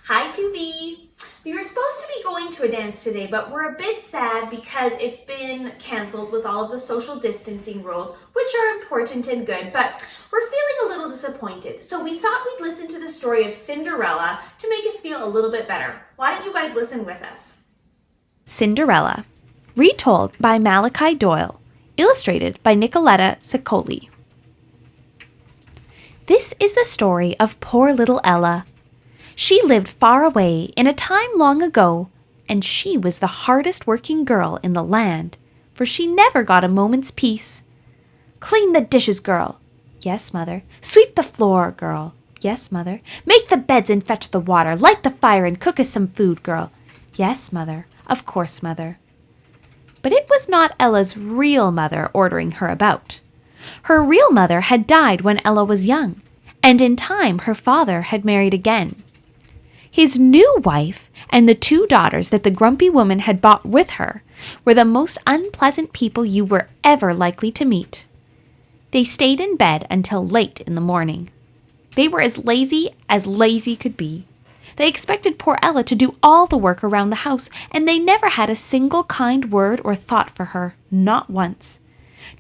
Hi, 2B. We were supposed to be going to a dance today, but we're a bit sad because it's been canceled with all of the social distancing rules, which are important and good, but we're feeling a little disappointed. So we thought we'd listen to the story of Cinderella to make us feel a little bit better. Why don't you guys listen with us? Cinderella, retold by Malachi Doyle, illustrated by Nicoletta Ciccoli. This is the story of poor little Ella. She lived far away in a time long ago, and she was the hardest working girl in the land, for she never got a moment's peace. Clean the dishes, girl. Yes, mother. Sweep the floor, girl. Yes, mother. Make the beds and fetch the water. Light the fire and cook us some food, girl. Yes, mother. Of course, mother. But it was not Ella's real mother ordering her about. Her real mother had died when Ella was young, and in time her father had married again. His new wife and the 2 daughters that the grumpy woman had brought with her were the most unpleasant people you were ever likely to meet. They stayed in bed until late in the morning. They were as lazy could be. They expected poor Ella to do all the work around the house, and they never had a single kind word or thought for her, not once.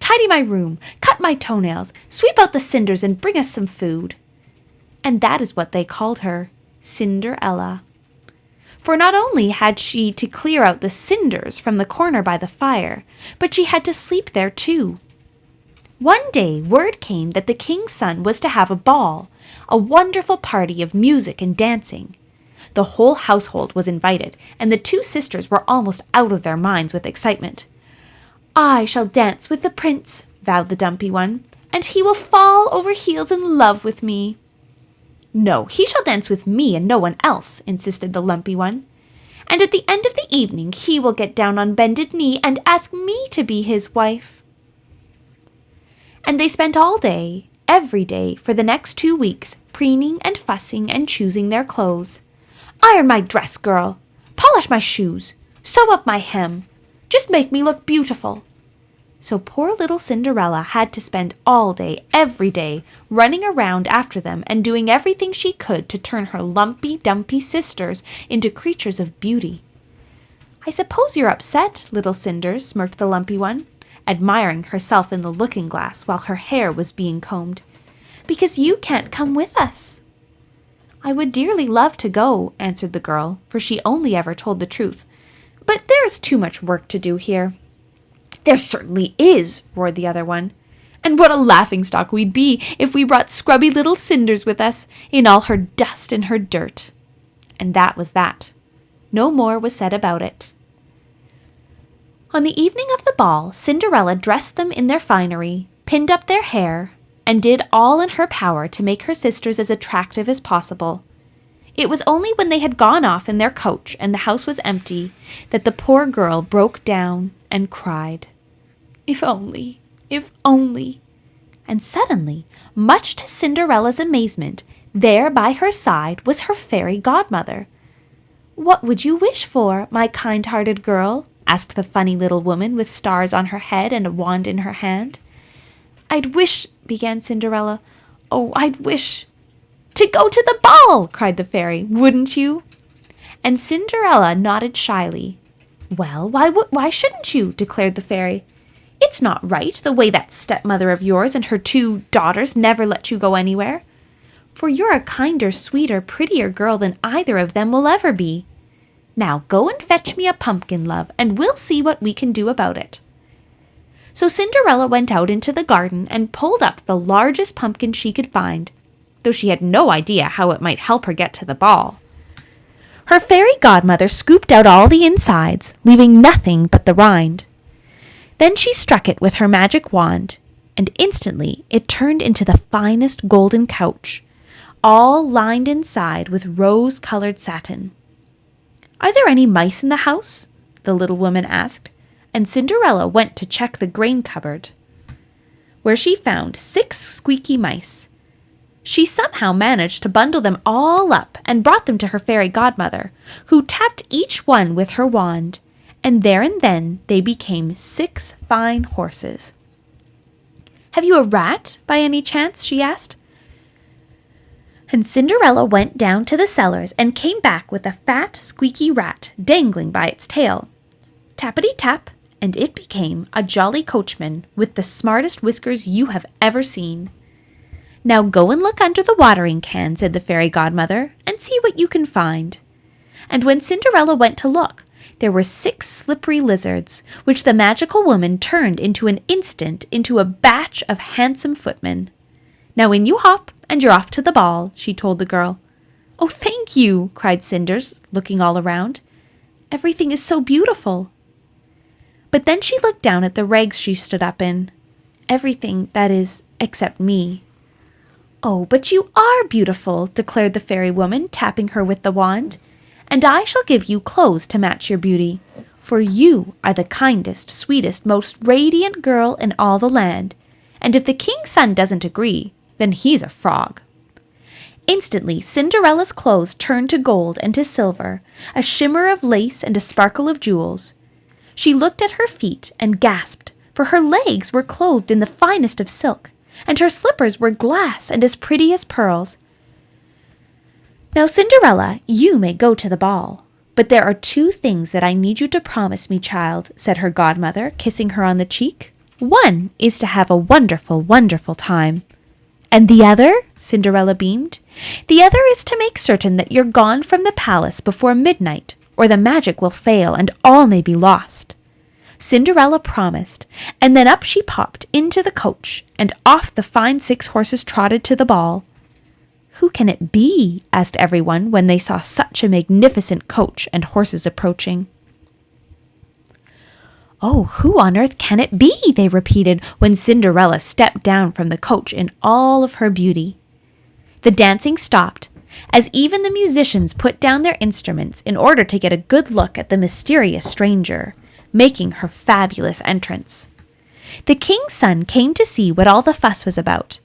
Tidy my room, cut my toenails, sweep out the cinders, and bring us some food. And that is what they called her, Cinderella. For not only had she to clear out the cinders from the corner by the fire, but she had to sleep there too. One day word came that the king's son was to have a ball, a wonderful party of music and dancing. The whole household was invited, and the 2 sisters were almost out of their minds with excitement. I shall dance with the prince, vowed the dumpy one, and he will fall over heels in love with me. No, he shall dance with me and no one else, insisted the lumpy one. And at the end of the evening he will get down on bended knee and ask me to be his wife. And they spent all day, every day, for the next 2 weeks, preening and fussing and choosing their clothes. Iron my dress, girl. Polish my shoes. Sew up my hem. Just make me look beautiful. So poor little Cinderella had to spend all day, every day, running around after them and doing everything she could to turn her lumpy, dumpy sisters into creatures of beauty. I suppose you're upset, little Cinders, smirked the lumpy one, admiring herself in the looking-glass while her hair was being combed, because you can't come with us. I would dearly love to go, answered the girl, for she only ever told the truth. But there is too much work to do here. There certainly is, roared the other one. And what a laughing-stock we'd be if we brought scrubby little Cinders with us, in all her dust and her dirt. And that was that. No more was said about it. On the evening of the ball, Cinderella dressed them in their finery, pinned up their hair, and did all in her power to make her sisters as attractive as possible. It was only when they had gone off in their coach and the house was empty that the poor girl broke down and cried. If only, if only. And suddenly, much to Cinderella's amazement, there by her side was her fairy godmother. What would you wish for, my kind-hearted girl? Asked the funny little woman with stars on her head and a wand in her hand. I'd wish, began Cinderella. Oh, I'd wish to go to the ball, cried the fairy. Wouldn't you? And Cinderella nodded shyly. Well, why shouldn't you? Declared the fairy. It's not right, the way that stepmother of yours and her 2 daughters never let you go anywhere. For you're a kinder, sweeter, prettier girl than either of them will ever be. Now go and fetch me a pumpkin, love, and we'll see what we can do about it. So Cinderella went out into the garden and pulled up the largest pumpkin she could find, though she had no idea how it might help her get to the ball. Her fairy godmother scooped out all the insides, leaving nothing but the rind. Then she struck it with her magic wand, and instantly it turned into the finest golden couch, all lined inside with rose-colored satin. Are there any mice in the house? The little woman asked, and Cinderella went to check the grain cupboard, where she found 6 squeaky mice. She somehow managed to bundle them all up and brought them to her fairy godmother, who tapped each one with her wand, and there and then they became 6 fine horses. Have you a rat, by any chance? She asked. And Cinderella went down to the cellars and came back with a fat, squeaky rat dangling by its tail. Tappity-tap, and it became a jolly coachman with the smartest whiskers you have ever seen. "Now go and look under the watering can," said the fairy godmother, "and see what you can find." And when Cinderella went to look, there were 6 slippery lizards, which the magical woman turned into an instant into a batch of handsome footmen. "Now in you hop, and you're off to the ball," she told the girl. "Oh, thank you," cried Cinders, looking all around. "Everything is so beautiful." But then she looked down at the rags she stood up in. Everything, that is, except me. "Oh, but you are beautiful," declared the fairy woman, tapping her with the wand. "And I shall give you clothes to match your beauty, for you are the kindest, sweetest, most radiant girl in all the land, and if the king's son doesn't agree, then he's a frog." Instantly, Cinderella's clothes turned to gold and to silver, a shimmer of lace and a sparkle of jewels. She looked at her feet and gasped, for her legs were clothed in the finest of silk, and her slippers were glass and as pretty as pearls. "Now, Cinderella, you may go to the ball, but there are 2 things that I need you to promise me, child," said her godmother, kissing her on the cheek. "One is to have a wonderful, wonderful time." "And the other?" Cinderella beamed. "The other is to make certain that you're gone from the palace before midnight, or the magic will fail and all may be lost." Cinderella promised, and then up she popped into the coach, and off the fine 6 horses trotted to the ball. "Who can it be?" asked everyone when they saw such a magnificent coach and horses approaching. "Oh, who on earth can it be?" they repeated when Cinderella stepped down from the coach in all of her beauty. The dancing stopped, as even the musicians put down their instruments in order to get a good look at the mysterious stranger, making her fabulous entrance. The king's son came to see what all the fuss was about,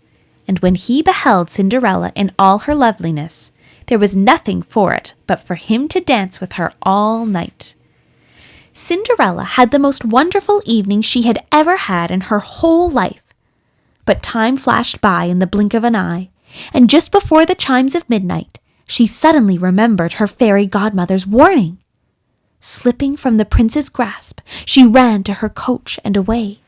and when he beheld Cinderella in all her loveliness, there was nothing for it but for him to dance with her all night. Cinderella had the most wonderful evening she had ever had in her whole life. But time flashed by in the blink of an eye, and just before the chimes of midnight, she suddenly remembered her fairy godmother's warning. Slipping from the prince's grasp, she ran to her coach and away.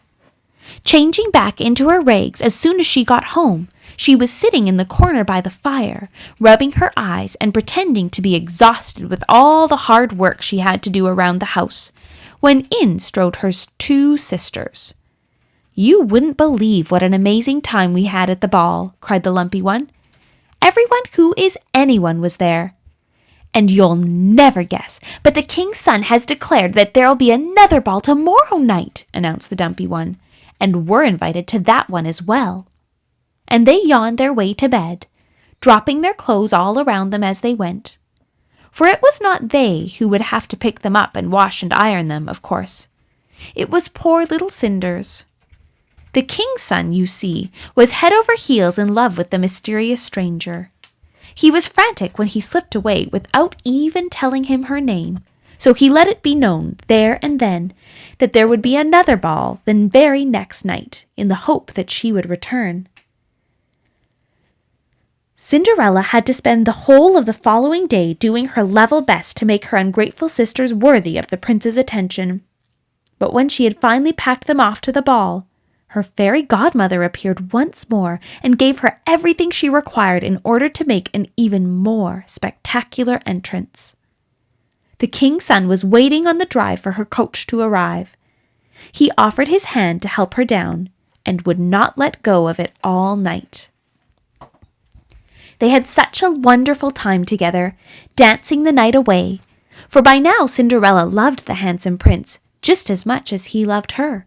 Changing back into her rags as soon as she got home, she was sitting in the corner by the fire, rubbing her eyes and pretending to be exhausted with all the hard work she had to do around the house, when in strode her 2 sisters. "You wouldn't believe what an amazing time we had at the ball," cried the lumpy one. "Everyone who is anyone was there." "And you'll never guess, but the king's son has declared that there'll be another ball tomorrow night," announced the dumpy one, "and we're invited to that one as well." And they yawned their way to bed, dropping their clothes all around them as they went. For it was not they who would have to pick them up and wash and iron them, of course. It was poor little Cinders. The king's son, you see, was head over heels in love with the mysterious stranger. He was frantic when he slipped away without even telling him her name, so he let it be known there and then that there would be another ball the very next night, in the hope that she would return. Cinderella had to spend the whole of the following day doing her level best to make her ungrateful sisters worthy of the prince's attention. But when she had finally packed them off to the ball, her fairy godmother appeared once more and gave her everything she required in order to make an even more spectacular entrance. The king's son was waiting on the drive for her coach to arrive. He offered his hand to help her down and would not let go of it all night. They had such a wonderful time together, dancing the night away, for by now Cinderella loved the handsome prince just as much as he loved her.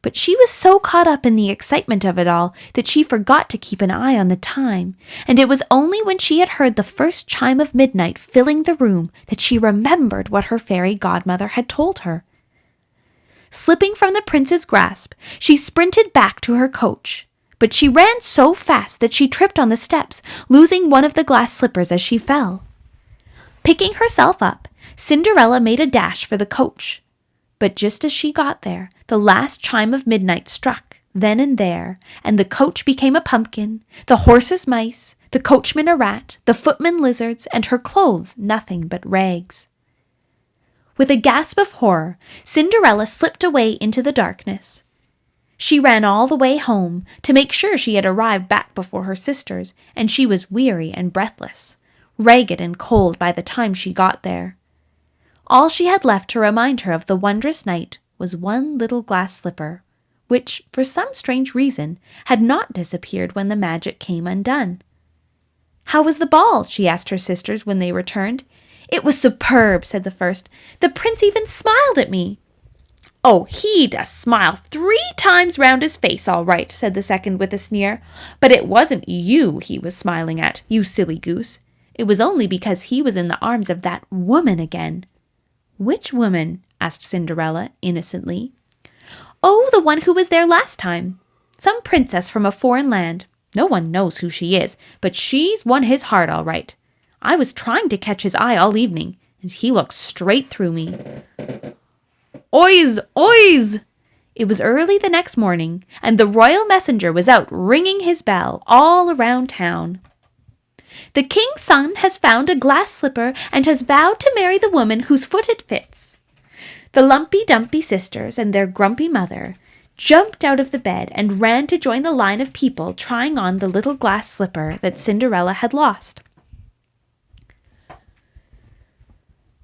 But she was so caught up in the excitement of it all that she forgot to keep an eye on the time, and it was only when she had heard the first chime of midnight filling the room that she remembered what her fairy godmother had told her. Slipping from the prince's grasp, she sprinted back to her coach, but she ran so fast that she tripped on the steps, losing one of the glass slippers as she fell. Picking herself up, Cinderella made a dash for the coach. But just as she got there, the last chime of midnight struck then and there, and the coach became a pumpkin, the horses mice, the coachman a rat, the footman lizards, and her clothes nothing but rags. With a gasp of horror, Cinderella slipped away into the darkness. She ran all the way home to make sure she had arrived back before her sisters, and she was weary and breathless, ragged and cold by the time she got there. All she had left to remind her of the wondrous night was one little glass slipper, which, for some strange reason, had not disappeared when the magic came undone. "How was the ball?" she asked her sisters when they returned. "It was superb," said the first. "The prince even smiled at me." "Oh, he'd a smile 3 times round his face, all right," said the second with a sneer. "But it wasn't you he was smiling at, you silly goose. It was only because he was in the arms of that woman again." "Which woman?" asked Cinderella innocently. "Oh, the one who was there last time. Some princess from a foreign land. No one knows who she is, but she's won his heart all right. I was trying to catch his eye all evening, and he looked straight through me." "Oys! Oys!" It was early the next morning, and the royal messenger was out ringing his bell all around town. "The king's son has found a glass slipper and has vowed to marry the woman whose foot it fits." The Lumpy-Dumpy sisters and their grumpy mother jumped out of the bed and ran to join the line of people trying on the little glass slipper that Cinderella had lost.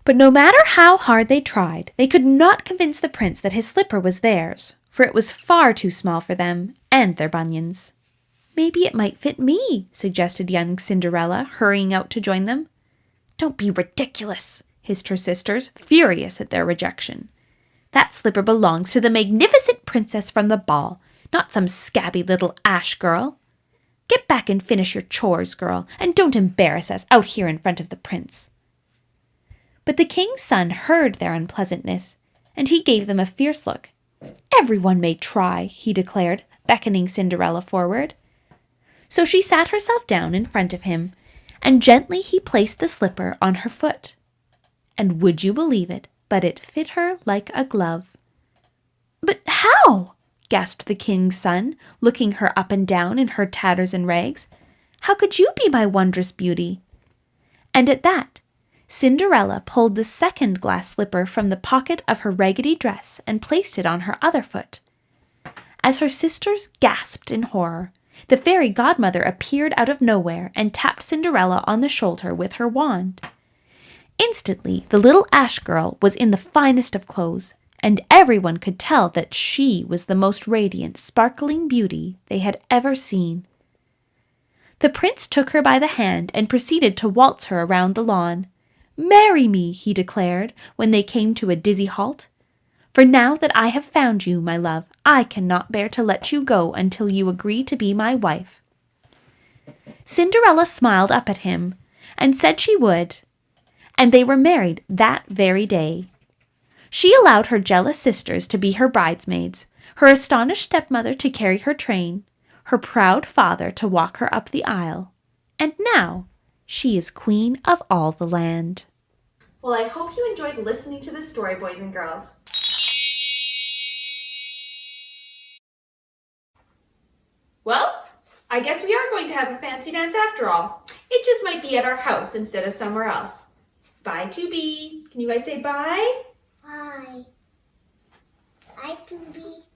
But no matter how hard they tried, they could not convince the prince that his slipper was theirs, for it was far too small for them and their bunions. "Maybe it might fit me," suggested young Cinderella, hurrying out to join them. "Don't be ridiculous," hissed her sisters, furious at their rejection. "That slipper belongs to the magnificent princess from the ball, not some scabby little ash girl. Get back and finish your chores, girl, and don't embarrass us out here in front of the prince." But the king's son heard their unpleasantness, and he gave them a fierce look. "Everyone may try," he declared, beckoning Cinderella forward. So she sat herself down in front of him, and gently he placed the slipper on her foot. And would you believe it, but it fit her like a glove. "But how?" gasped the king's son, looking her up and down in her tatters and rags. "How could you be my wondrous beauty?" And at that, Cinderella pulled the second glass slipper from the pocket of her raggedy dress and placed it on her other foot. As her sisters gasped in horror, the fairy godmother appeared out of nowhere and tapped Cinderella on the shoulder with her wand. Instantly, the little ash girl was in the finest of clothes, and everyone could tell that she was the most radiant, sparkling beauty they had ever seen. The prince took her by the hand and proceeded to waltz her around the lawn. "Marry me," he declared, when they came to a dizzy halt. "For now that I have found you, my love, I cannot bear to let you go until you agree to be my wife." Cinderella smiled up at him and said she would, and they were married that very day. She allowed her jealous sisters to be her bridesmaids, her astonished stepmother to carry her train, her proud father to walk her up the aisle, and now she is queen of all the land. Well, I hope you enjoyed listening to this story, boys and girls. Well, I guess we are going to have a fancy dance after all. It just might be at our house instead of somewhere else. Bye, 2B. Can you guys say bye? Bye. Bye to be.